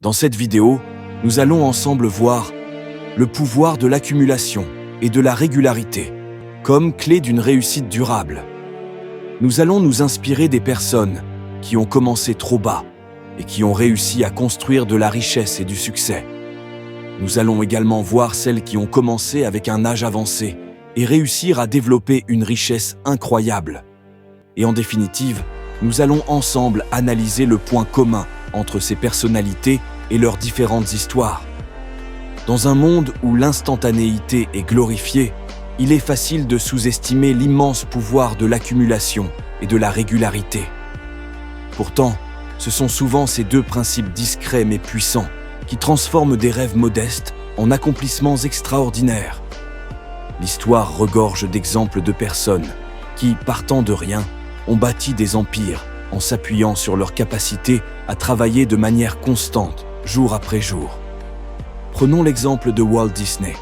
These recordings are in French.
Dans cette vidéo, nous allons ensemble voir le pouvoir de l'accumulation et de la régularité comme clé d'une réussite durable. Nous allons nous inspirer des personnes qui ont commencé trop bas et qui ont réussi à construire de la richesse et du succès. Nous allons également voir celles qui ont commencé avec un âge avancé et réussir à développer une richesse incroyable. Et en définitive, nous allons ensemble analyser le point commun entre ces personnalités et leurs différentes histoires. Dans un monde où l'instantanéité est glorifiée, il est facile de sous-estimer l'immense pouvoir de l'accumulation et de la régularité. Pourtant, ce sont souvent ces deux principes discrets mais puissants qui transforment des rêves modestes en accomplissements extraordinaires. L'histoire regorge d'exemples de personnes qui, partant de rien, ont bâti des empires en s'appuyant sur leur capacité à travailler de manière constante, jour après jour. Prenons l'exemple de Walt Disney,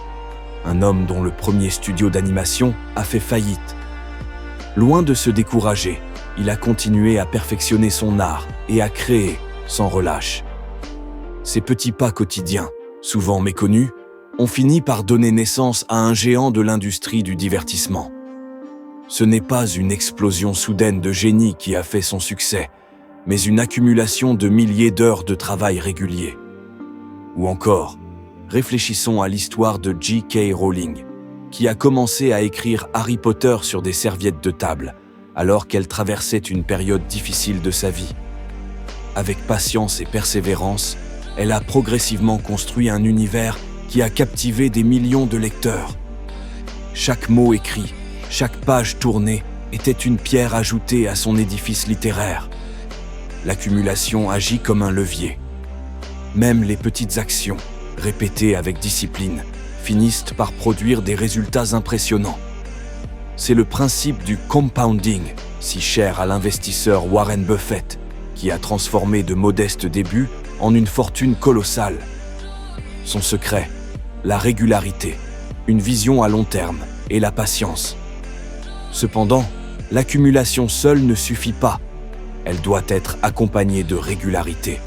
un homme dont le premier studio d'animation a fait faillite. Loin de se décourager, il a continué à perfectionner son art et à créer sans relâche. Ces petits pas quotidiens, souvent méconnus, ont fini par donner naissance à un géant de l'industrie du divertissement. Ce n'est pas une explosion soudaine de génie qui a fait son succès, mais une accumulation de milliers d'heures de travail régulier. Ou encore, réfléchissons à l'histoire de J.K. Rowling, qui a commencé à écrire Harry Potter sur des serviettes de table, alors qu'elle traversait une période difficile de sa vie. Avec patience et persévérance, elle a progressivement construit un univers qui a captivé des millions de lecteurs. Chaque mot écrit, chaque page tournée était une pierre ajoutée à son édifice littéraire. L'accumulation agit comme un levier. Même les petites actions, répétées avec discipline, finissent par produire des résultats impressionnants. C'est le principe du compounding, si cher à l'investisseur Warren Buffett, qui a transformé de modestes débuts en une fortune colossale. Son secret, la régularité, une vision à long terme et la patience. Cependant, l'accumulation seule ne suffit pas. Elle doit être accompagnée de régularité.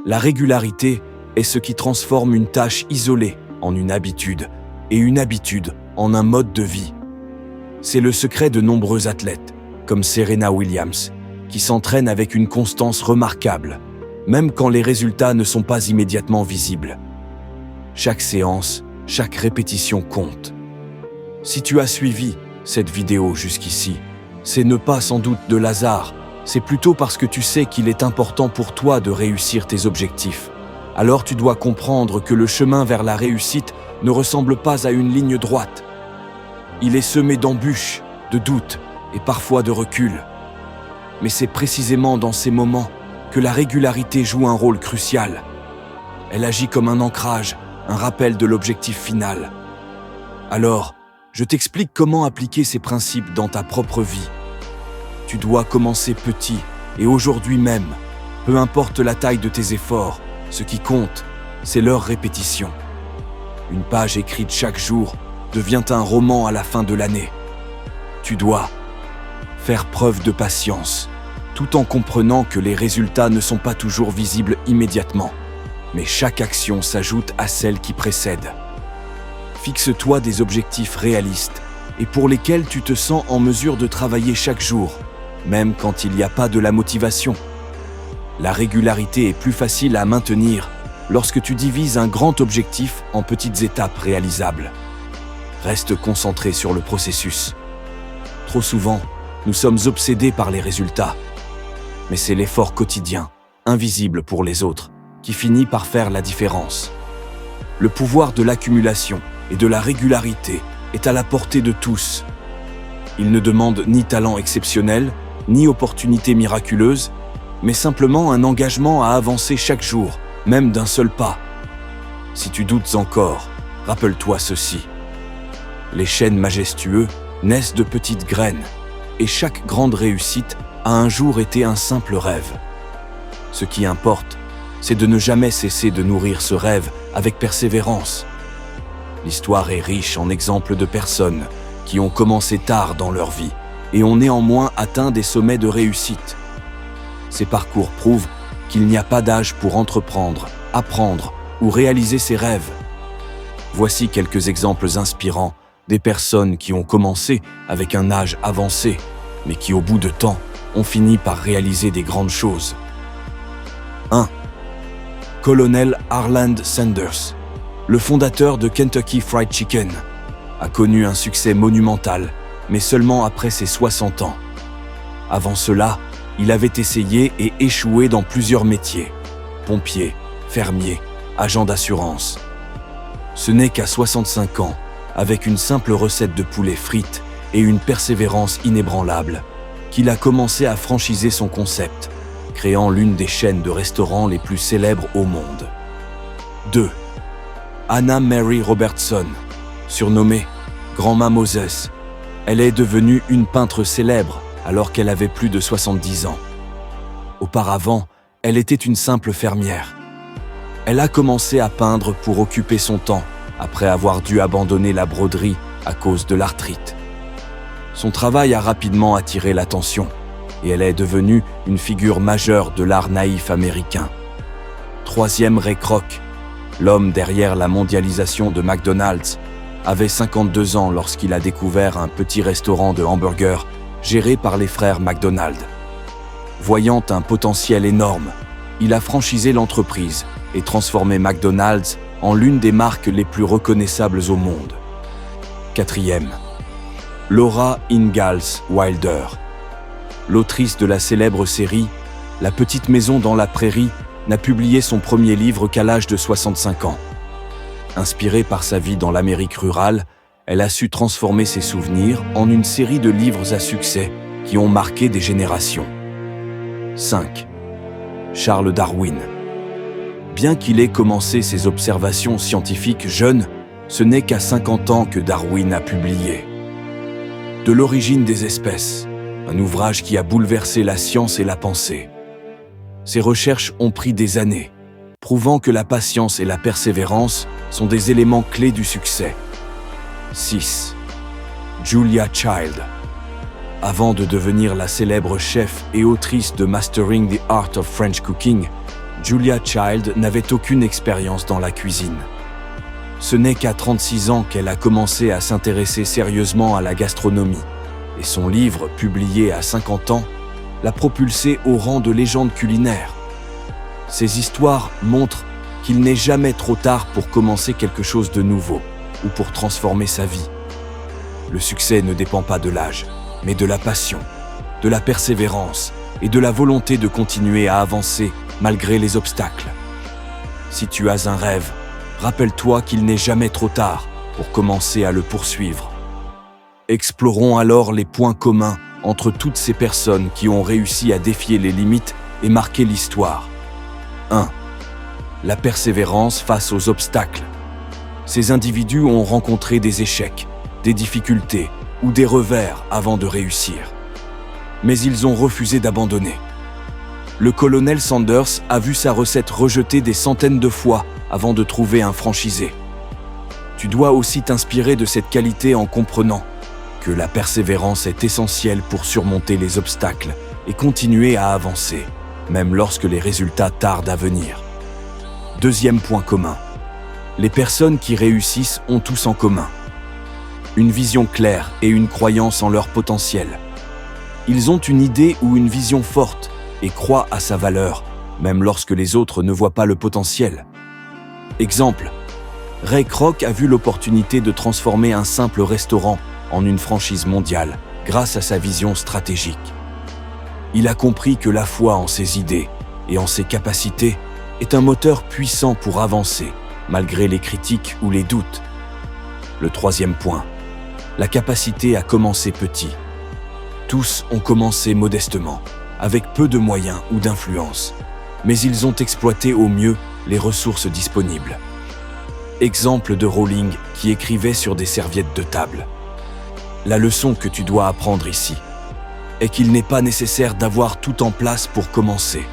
La régularité est ce qui transforme une tâche isolée en une habitude et une habitude en un mode de vie. C'est le secret de nombreux athlètes, comme Serena Williams, qui s'entraînent avec une constance remarquable, même quand les résultats ne sont pas immédiatement visibles. Chaque séance, chaque répétition compte. Si tu as suivi cette vidéo jusqu'ici, c'est ne pas sans doute de hasard, c'est plutôt parce que tu sais qu'il est important pour toi de réussir tes objectifs. Alors tu dois comprendre que le chemin vers la réussite ne ressemble pas à une ligne droite. Il est semé d'embûches, de doutes et parfois de reculs. Mais c'est précisément dans ces moments que la régularité joue un rôle crucial. Elle agit comme un ancrage, un rappel de l'objectif final. Alors, je t'explique comment appliquer ces principes dans ta propre vie. Tu dois commencer petit et aujourd'hui même, peu importe la taille de tes efforts, ce qui compte, c'est leur répétition. Une page écrite chaque jour devient un roman à la fin de l'année. Tu dois faire preuve de patience, tout en comprenant que les résultats ne sont pas toujours visibles immédiatement, mais chaque action s'ajoute à celle qui précède. Fixe-toi des objectifs réalistes et pour lesquels tu te sens en mesure de travailler chaque jour, même quand il n'y a pas de la motivation. La régularité est plus facile à maintenir lorsque tu divises un grand objectif en petites étapes réalisables. Reste concentré sur le processus. Trop souvent, nous sommes obsédés par les résultats. Mais c'est l'effort quotidien, invisible pour les autres, qui finit par faire la différence. Le pouvoir de l'accumulation et de la régularité est à la portée de tous. Il ne demande ni talent exceptionnel, ni opportunité miraculeuse, mais simplement un engagement à avancer chaque jour, même d'un seul pas. Si tu doutes encore, rappelle-toi ceci. Les chênes majestueux naissent de petites graines, et chaque grande réussite a un jour été un simple rêve. Ce qui importe, c'est de ne jamais cesser de nourrir ce rêve avec persévérance. L'histoire est riche en exemples de personnes qui ont commencé tard dans leur vie et ont néanmoins atteint des sommets de réussite. Ces parcours prouvent qu'il n'y a pas d'âge pour entreprendre, apprendre ou réaliser ses rêves. Voici quelques exemples inspirants des personnes qui ont commencé avec un âge avancé, mais qui au bout de temps ont fini par réaliser des grandes choses. 1. Colonel Harland Sanders, le fondateur de Kentucky Fried Chicken, a connu un succès monumental, mais seulement après ses 60 ans. Avant cela, il avait essayé et échoué dans plusieurs métiers: pompier, fermier, agent d'assurance. Ce n'est qu'à 65 ans, avec une simple recette de poulet frites et une persévérance inébranlable, qu'il a commencé à franchiser son concept, créant l'une des chaînes de restaurants les plus célèbres au monde. 2. Anna Mary Robertson, surnommée Grandma Moses. Elle est devenue une peintre célèbre alors qu'elle avait plus de 70 ans. Auparavant, elle était une simple fermière. Elle a commencé à peindre pour occuper son temps, après avoir dû abandonner la broderie à cause de l'arthrite. Son travail a rapidement attiré l'attention, et elle est devenue une figure majeure de l'art naïf américain. 3e, Ray Kroc, l'homme derrière la mondialisation de McDonald's, avait 52 ans lorsqu'il a découvert un petit restaurant de hamburgers géré par les frères McDonald. Voyant un potentiel énorme, il a franchisé l'entreprise et transformé McDonald's en l'une des marques les plus reconnaissables au monde. 4e, Laura Ingalls Wilder, l'autrice de la célèbre série La petite maison dans la prairie, n'a publié son premier livre qu'à l'âge de 65 ans. Inspirée par sa vie dans l'Amérique rurale, elle a su transformer ses souvenirs en une série de livres à succès qui ont marqué des générations. 5. Charles Darwin. Bien qu'il ait commencé ses observations scientifiques jeune, ce n'est qu'à 50 ans que Darwin a publié De l'origine des espèces, un ouvrage qui a bouleversé la science et la pensée. Ses recherches ont pris des années, prouvant que la patience et la persévérance sont des éléments clés du succès. 6. Julia Child. Avant de devenir la célèbre chef et autrice de Mastering the Art of French Cooking, Julia Child n'avait aucune expérience dans la cuisine. Ce n'est qu'à 36 ans qu'elle a commencé à s'intéresser sérieusement à la gastronomie, et son livre, publié à 50 ans, l'a propulsée au rang de légende culinaire. Ces histoires montrent qu'il n'est jamais trop tard pour commencer quelque chose de nouveau ou pour transformer sa vie. Le succès ne dépend pas de l'âge, mais de la passion, de la persévérance et de la volonté de continuer à avancer malgré les obstacles. Si tu as un rêve, rappelle-toi qu'il n'est jamais trop tard pour commencer à le poursuivre. Explorons alors les points communs entre toutes ces personnes qui ont réussi à défier les limites et marquer l'histoire. 1. La persévérance face aux obstacles. Ces individus ont rencontré des échecs, des difficultés ou des revers avant de réussir. Mais ils ont refusé d'abandonner. Le colonel Sanders a vu sa recette rejetée des centaines de fois avant de trouver un franchisé. Tu dois aussi t'inspirer de cette qualité en comprenant que la persévérance est essentielle pour surmonter les obstacles et continuer à avancer, même lorsque les résultats tardent à venir. 2e point commun. Les personnes qui réussissent ont tous en commun une vision claire et une croyance en leur potentiel. Ils ont une idée ou une vision forte et croient à sa valeur, même lorsque les autres ne voient pas le potentiel. Exemple, Ray Kroc a vu l'opportunité de transformer un simple restaurant en une franchise mondiale grâce à sa vision stratégique. Il a compris que la foi en ses idées et en ses capacités est un moteur puissant pour avancer, malgré les critiques ou les doutes. Le 3e point, la capacité à commencer petit. Tous ont commencé modestement, avec peu de moyens ou d'influence, mais ils ont exploité au mieux les ressources disponibles. Exemple de Rowling qui écrivait sur des serviettes de table. La leçon que tu dois apprendre ici est qu'il n'est pas nécessaire d'avoir tout en place pour commencer.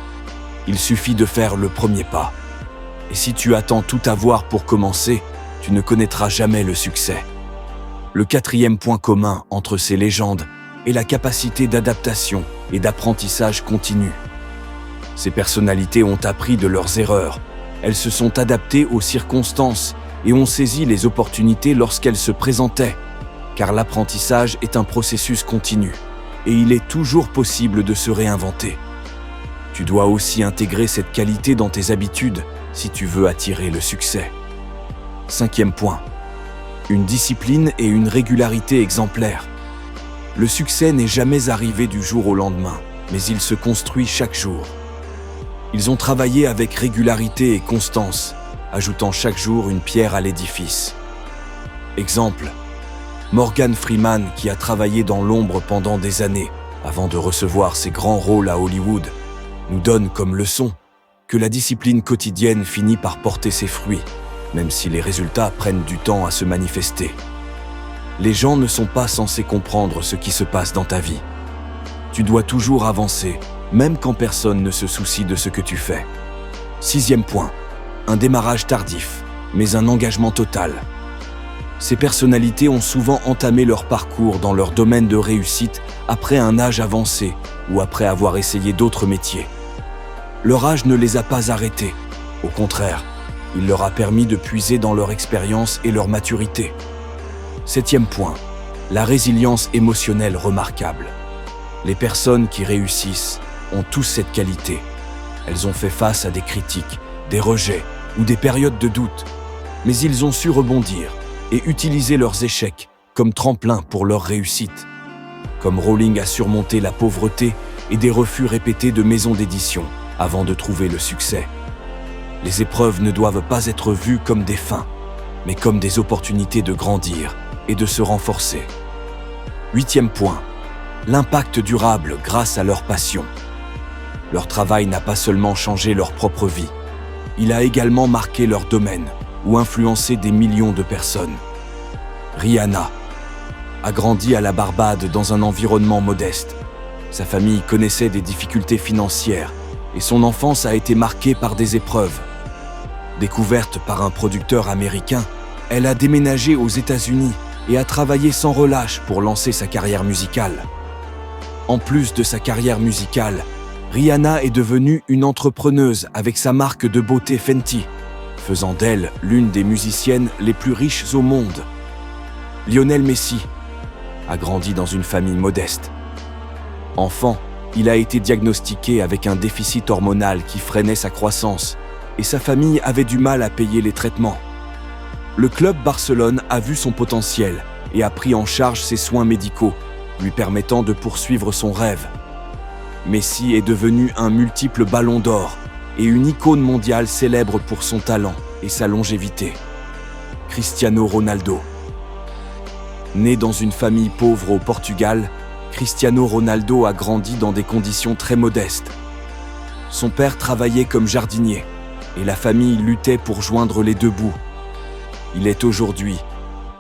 Il suffit de faire le premier pas. Et si tu attends tout avoir pour commencer, tu ne connaîtras jamais le succès. Le 4e point commun entre ces légendes est la capacité d'adaptation et d'apprentissage continu. Ces personnalités ont appris de leurs erreurs Elles se sont adaptées aux circonstances et ont saisi les opportunités lorsqu'elles se présentaient, car l'apprentissage est un processus continu et il est toujours possible de se réinventer. Tu dois aussi intégrer cette qualité dans tes habitudes si tu veux attirer le succès. 5e point. Une discipline et une régularité exemplaires. Le succès n'est jamais arrivé du jour au lendemain, mais il se construit chaque jour. Ils ont travaillé avec régularité et constance, ajoutant chaque jour une pierre à l'édifice. Exemple, Morgan Freeman qui a travaillé dans l'ombre pendant des années avant de recevoir ses grands rôles à Hollywood, nous donne comme leçon que la discipline quotidienne finit par porter ses fruits, même si les résultats prennent du temps à se manifester. Les gens ne sont pas censés comprendre ce qui se passe dans ta vie. Tu dois toujours avancer, même quand personne ne se soucie de ce que tu fais. 6e point. Un démarrage tardif, mais un engagement total. Ces personnalités ont souvent entamé leur parcours dans leur domaine de réussite après un âge avancé ou après avoir essayé d'autres métiers. Leur âge ne les a pas arrêtés. Au contraire, il leur a permis de puiser dans leur expérience et leur maturité. 7e point. La résilience émotionnelle remarquable. Les personnes qui réussissent ont tous cette qualité. Elles ont fait face à des critiques, des rejets ou des périodes de doute, mais ils ont su rebondir et utiliser leurs échecs comme tremplin pour leur réussite. Comme Rowling a surmonté la pauvreté et des refus répétés de maisons d'édition avant de trouver le succès. Les épreuves ne doivent pas être vues comme des fins, mais comme des opportunités de grandir et de se renforcer. 8e point. L'impact durable grâce à leur passion. Leur travail n'a pas seulement changé leur propre vie, il a également marqué leur domaine ou influencé des millions de personnes. Rihanna a grandi à la Barbade dans un environnement modeste. Sa famille connaissait des difficultés financières et son enfance a été marquée par des épreuves. Découverte par un producteur américain, elle a déménagé aux États-Unis et a travaillé sans relâche pour lancer sa carrière musicale. En plus de sa carrière musicale, Rihanna est devenue une entrepreneuse avec sa marque de beauté Fenty, faisant d'elle l'une des musiciennes les plus riches au monde. Lionel Messi a grandi dans une famille modeste. Enfant, il a été diagnostiqué avec un déficit hormonal qui freinait sa croissance et sa famille avait du mal à payer les traitements. Le club Barcelone a vu son potentiel et a pris en charge ses soins médicaux, lui permettant de poursuivre son rêve. Messi est devenu un multiple ballon d'or et une icône mondiale célèbre pour son talent et sa longévité. Cristiano Ronaldo. Né dans une famille pauvre au Portugal, Cristiano Ronaldo a grandi dans des conditions très modestes. Son père travaillait comme jardinier et la famille luttait pour joindre les deux bouts. Il est aujourd'hui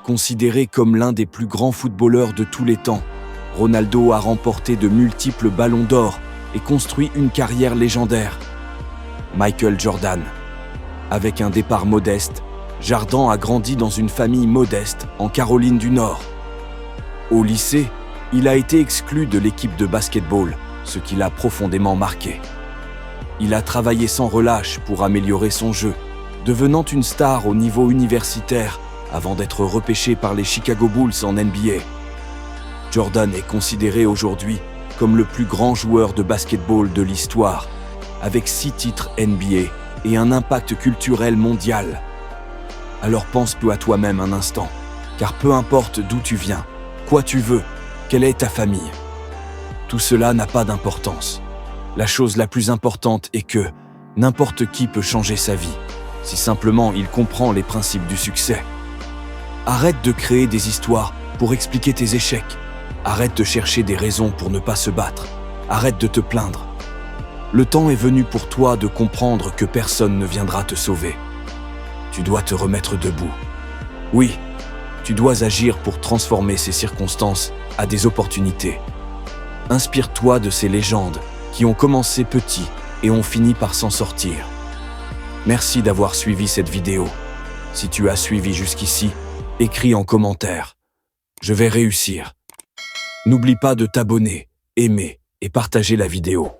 considéré comme l'un des plus grands footballeurs de tous les temps. Ronaldo a remporté de multiples ballons d'or et construit une carrière légendaire. Michael Jordan. Avec un départ modeste, Jordan a grandi dans une famille modeste en Caroline du Nord. Au lycée, il a été exclu de l'équipe de basketball, ce qui l'a profondément marqué. Il a travaillé sans relâche pour améliorer son jeu, devenant une star au niveau universitaire avant d'être repêché par les Chicago Bulls en NBA. Jordan est considéré aujourd'hui comme le plus grand joueur de basketball de l'histoire, avec 6 titres NBA et un impact culturel mondial. Alors pense-toi à toi-même un instant, car peu importe d'où tu viens, quoi tu veux, quelle est ta famille, tout cela n'a pas d'importance. La chose la plus importante est que n'importe qui peut changer sa vie, si simplement il comprend les principes du succès. Arrête de créer des histoires pour expliquer tes échecs. Arrête de chercher des raisons pour ne pas se battre. Arrête de te plaindre. Le temps est venu pour toi de comprendre que personne ne viendra te sauver. Tu dois te remettre debout. Oui, tu dois agir pour transformer ces circonstances à des opportunités. Inspire-toi de ces légendes qui ont commencé petits et ont fini par s'en sortir. Merci d'avoir suivi cette vidéo. Si tu as suivi jusqu'ici, écris en commentaire. Je vais réussir. N'oublie pas de t'abonner, aimer et partager la vidéo.